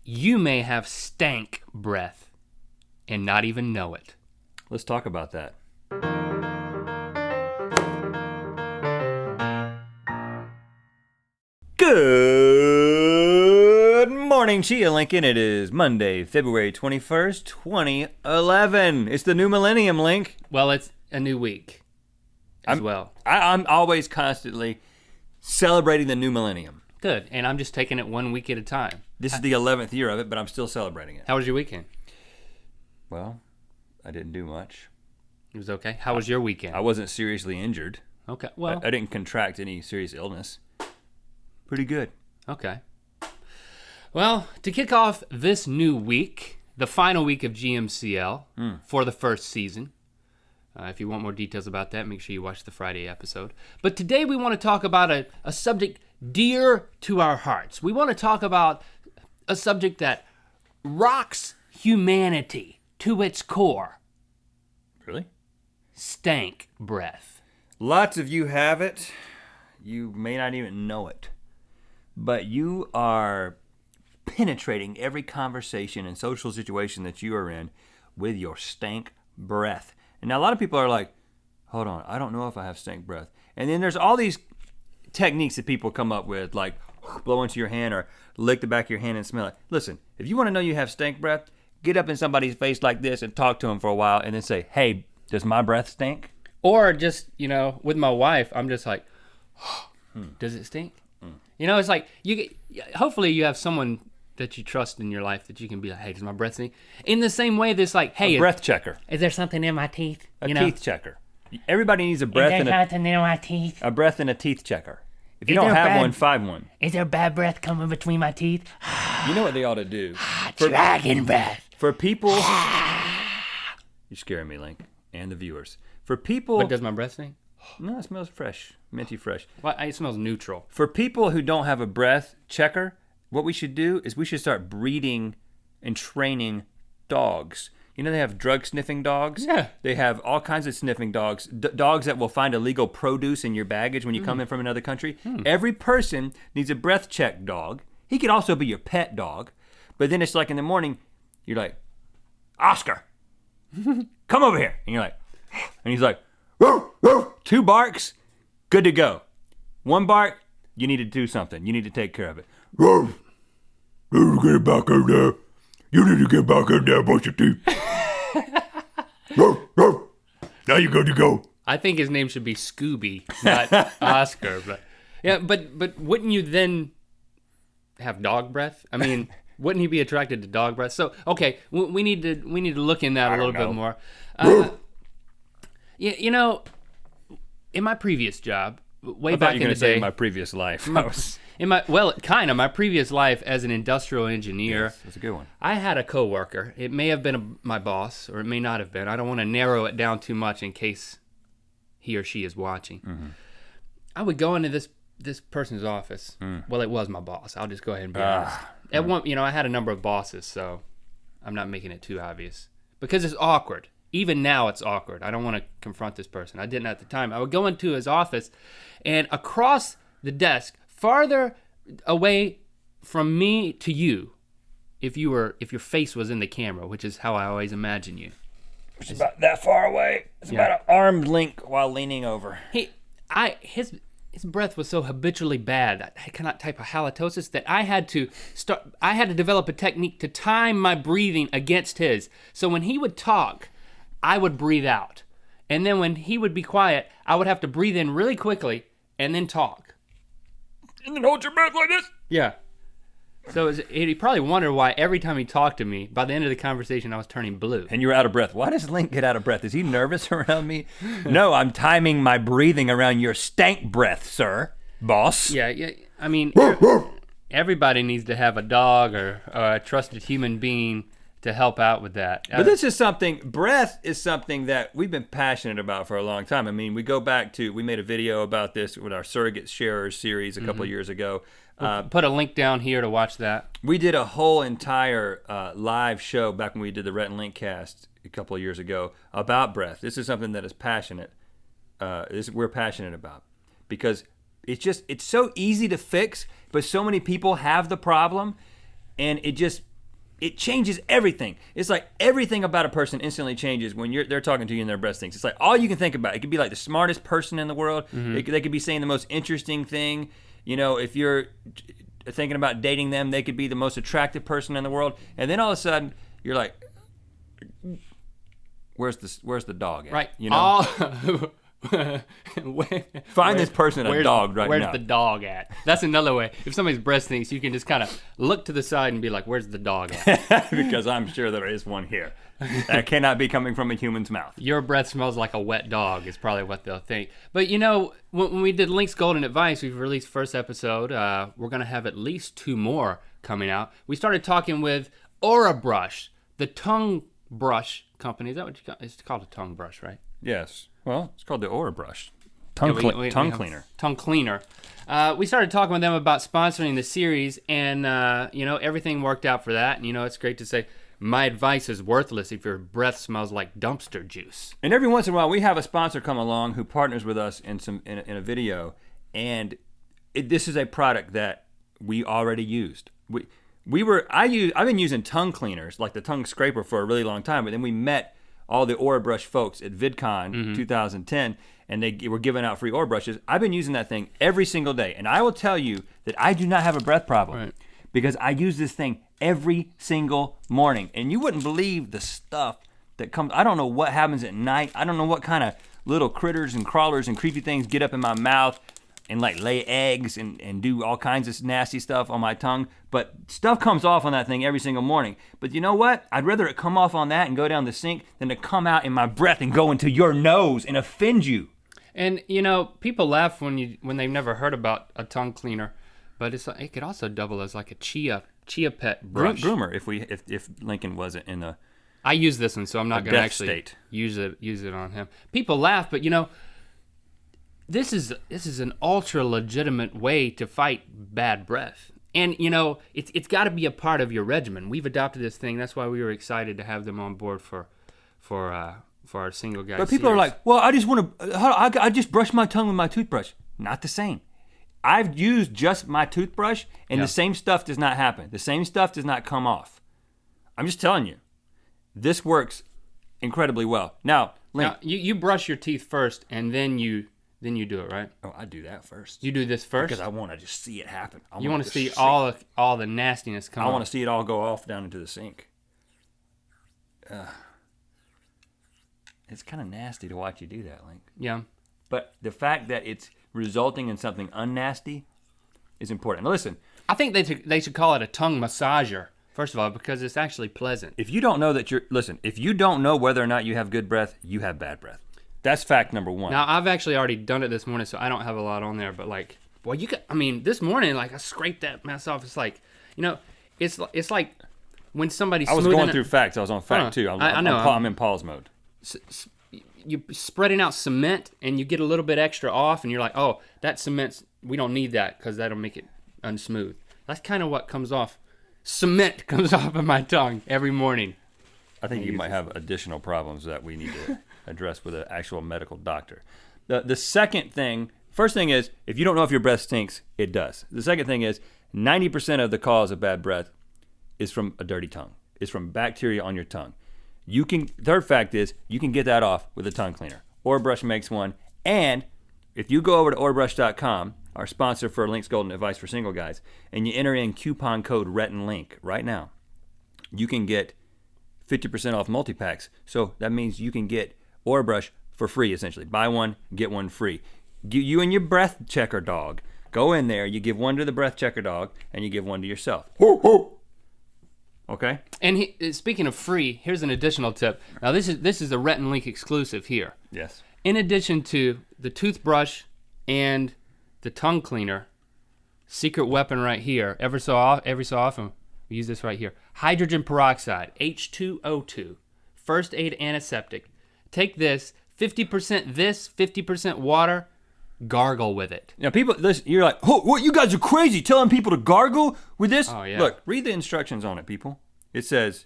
you may have stank breath and not even know it. Let's talk about that. Good morning, Chia Lincoln. It is Monday, February 21st, 2011. It's the new millennium, Link. Well, it's a new week as well. I'm always constantly celebrating the new millennium. Good, and I'm just taking it 1 week at a time. This is the 11th year of it, but I'm still celebrating it. How was your weekend? Well, I didn't do much. It was okay. How was your weekend? I wasn't seriously injured. Okay, well. I didn't contract any serious illness. Pretty good. Okay. Well, to kick off this new week, the final week of GMCL for the first season. If you want more details about that, make sure you watch the Friday episode. But today we want to talk about a subject dear to our hearts. We want to talk about a subject that rocks humanity to its core. Really? Stank breath. Lots of you have it. You may not even know it. But you are penetrating every conversation and social situation that you are in with your stank breath. And now a lot of people are like, hold on, I don't know if I have stank breath. And then there's all these techniques that people come up with, like blow into your hand or lick the back of your hand and smell it. Listen, if you want to know you have stank breath, get up in somebody's face like this and talk to them for a while and then say, hey, does my breath stink? Or just, with my wife, I'm just like, does it stink? It's like, hopefully you have someone that you trust in your life that you can be like, hey, does my breath stink? In the same way that's like, hey. A breath checker. Is there something in my teeth? A teeth checker. Everybody needs a breath and something in my teeth? A breath and a teeth checker. If you don't have one, find one. Is there bad breath coming between my teeth? You know what they ought to do? Dragon breath. For people. You're scaring me, Link, and the viewers. For people. But does my breath stink? No, it smells fresh. Minty fresh. Well, it smells neutral. For people who don't have a breath checker, what we should do is we should start breeding and training dogs. They have drug sniffing dogs. Yeah. They have all kinds of sniffing dogs. Dogs that will find illegal produce in your baggage when you come in from another country. Every person needs a breath check dog. He could also be your pet dog. But then it's like in the morning, you're like, Oscar, come over here. And you're like, and he's like, woof, woof. 2 barks, good to go. 1 bark, you need to do something. You need to take care of it. Woof. Get back in there. You need to get back in there, brush your teeth. Woof, woof. Now you're good to go. I think his name should be Scooby, not Oscar. But yeah, but wouldn't you then have dog breath? I mean, wouldn't he be attracted to dog breath? So okay, we need to look in that a little bit more. In my previous job, way back in the day, in my previous life, my previous life as an industrial engineer. Yes, that's a good one. I had a coworker. It may have been my boss, or it may not have been. I don't want to narrow it down too much in case he or she is watching. Mm-hmm. I would go into this person's office. Well, it was my boss. I'll just go ahead and be honest. At one, I had a number of bosses, so I'm not making it too obvious because it's awkward. Even now, it's awkward. I don't want to confront this person. I didn't at the time. I would go into his office, and across the desk, farther away from me to you, if your face was in the camera, which is how I always imagine you. It's about that far away. It's about an arm's length while leaning over. His breath was so habitually bad, I cannot type of halitosis, that I had to develop a technique to time my breathing against his. So when he would talk, I would breathe out. And then when he would be quiet, I would have to breathe in really quickly and then talk. And then hold your breath like this? Yeah. So he probably wondered why every time he talked to me, by the end of the conversation, I was turning blue. And you were out of breath. Why does Link get out of breath? Is he nervous around me? No, I'm timing my breathing around your stank breath, sir. Boss. Yeah. I mean, everybody needs to have a dog or a trusted human being to help out with that. But breath is something that we've been passionate about for a long time. I mean, we go back to, we made a video about this with our Surrogate Sharers series a couple of years ago. We'll put a link down here to watch that. We did a whole entire live show back when we did the Rhett and Link cast a couple of years ago about breath. This is something that is passionate. We're passionate about because it's so easy to fix, but so many people have the problem, and it just it changes everything. It's like everything about a person instantly changes when they're talking to you and their breath stinks. It's like all you can think about. It could be like the smartest person in the world. They could be saying the most interesting thing. You know, if you're thinking about dating them, they could be the most attractive person in the world. And then all of a sudden, you're like, where's the dog at? Right. You know? Find this person a dog right now. Where's the dog at? That's another way. If somebody's breath stinks, you can just kind of look to the side and be like, where's the dog at? Because I'm sure there is one here. That cannot be coming from a human's mouth. Your breath smells like a wet dog is probably what they'll think. But you know, when we did Link's Golden Advice, we've released first episode. We're going to have at least 2 more coming out. We started talking with Aura Brush, the tongue brush company. Is that what you call it? It's called a tongue brush, right? Yes. Well, it's called the Aura Brush. Tongue cleaner. Tongue cleaner. We started talking with them about sponsoring the series, and you know, everything worked out for that. And you know, it's great to say my advice is worthless if your breath smells like dumpster juice. And every once in a while, we have a sponsor come along who partners with us in a video, and this is a product that we already used. I've been using tongue cleaners like the tongue scraper for a really long time, but then we met all the Aura Brush folks at VidCon 2010, and they were giving out free Aura Brushes. I've been using that thing every single day, and I will tell you that I do not have a breath problem because I use this thing every single morning. And you wouldn't believe the stuff that comes. I don't know what happens at night. I don't know what kind of little critters and crawlers and creepy things get up in my mouth and like lay eggs and do all kinds of nasty stuff on my tongue. But stuff comes off on that thing every single morning. But you know what? I'd rather it come off on that and go down the sink than to come out in my breath and go into your nose and offend you. And you know, people laugh when they've never heard about a tongue cleaner, but it could also double as like a chia pet brush. Groomer if Lincoln wasn't in the I use this one, so I'm not going to actually use it on him. People laugh, but you know, this is an ultra legitimate way to fight bad breath. And you know, it's got to be a part of your regimen. We've adopted this thing. That's why we were excited to have them on board for our single guy. But people are like, well, I just brush my tongue with my toothbrush. Not the same. I've used just my toothbrush, and the same stuff does not happen. The same stuff does not come off. I'm just telling you, this works incredibly well. Now, Link, you brush your teeth first, and then you do it, right? Oh, I do that first. You do this first? Because I want to just see it happen. You want to see all the nastiness come off. I want to see it all go off down into the sink. It's kind of nasty to watch you do that, Link. Yeah. But the fact that it's resulting in something unnasty is important. Now listen. I think they should call it a tongue massager, first of all, because it's actually pleasant. If you don't know if you don't know whether or not you have good breath, you have bad breath. That's fact number 1. Now, I've actually already done it this morning, so I don't have a lot on there, but like, well, this morning, like, I scraped that mess off. It's like, you know, it's like when somebody's I was going through facts. I was on fact 2. I know. I'm in pause mode. You're spreading out cement, and you get a little bit extra off, and you're like, oh, that cement's, we don't need that because that'll make it unsmooth. That's kind of what comes off. Cement comes off of my tongue every morning. I think you might have additional problems that we need to address with an actual medical doctor. The second thing, first thing is, if you don't know if your breath stinks, it does. The second thing is, 90% of the cause of bad breath is from a dirty tongue. It's from bacteria on your tongue. Third fact is, you can get that off with a tongue cleaner. Aura Brush makes one. And if you go over to aurabrush.com, our sponsor for Link's Golden Advice for Single Guys, and you enter in coupon code RETTANLINK right now, you can get 50% off multi-packs. So that means you can get Aura Brush for free, essentially. Buy one, get one free. You and your breath checker dog go in there, you give one to the breath checker dog, and you give one to yourself. Okay? And speaking of free, here's an additional tip. Now, this is a Rhett and Link exclusive here. Yes. In addition to the toothbrush and the tongue cleaner, secret weapon right here, every so often, we use this right here. Hydrogen peroxide, H2O2, first aid antiseptic. Take this, 50% water, gargle with it. Now, people, listen, you're like, oh, what? You guys are crazy telling people to gargle with this? Oh, yeah. Look, read the instructions on it, people. It says,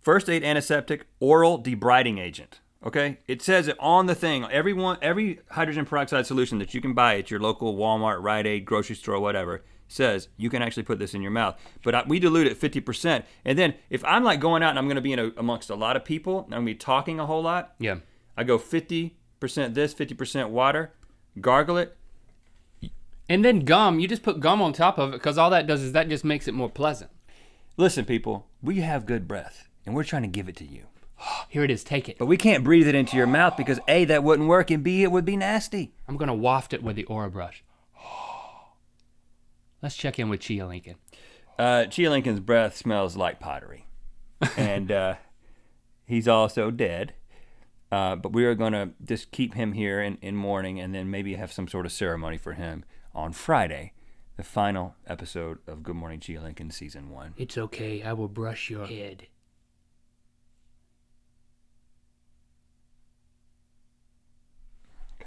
first aid antiseptic, oral debriding agent. Okay? It says it on the thing. Every hydrogen peroxide solution that you can buy at your local Walmart, Rite Aid, grocery store, whatever, says you can actually put this in your mouth. But we dilute it 50%. And then if I'm like going out and I'm going to be amongst a lot of people, and I'm going to be talking a whole lot, I go 50% this, 50% water, gargle it. And then gum, you just put gum on top of it because all that does is that just makes it more pleasant. Listen, people, we have good breath, and we're trying to give it to you. Here it is, take it. But we can't breathe it into your mouth because A, that wouldn't work, and B, it would be nasty. I'm going to waft it with the Aura brush. Let's check in with Chia Lincoln. Chia Lincoln's breath smells like pottery. And he's also dead. But we are going to just keep him here in mourning and then maybe have some sort of ceremony for him on Friday, the final episode of Good Morning Chia Lincoln Season 1. It's okay. I will brush your head.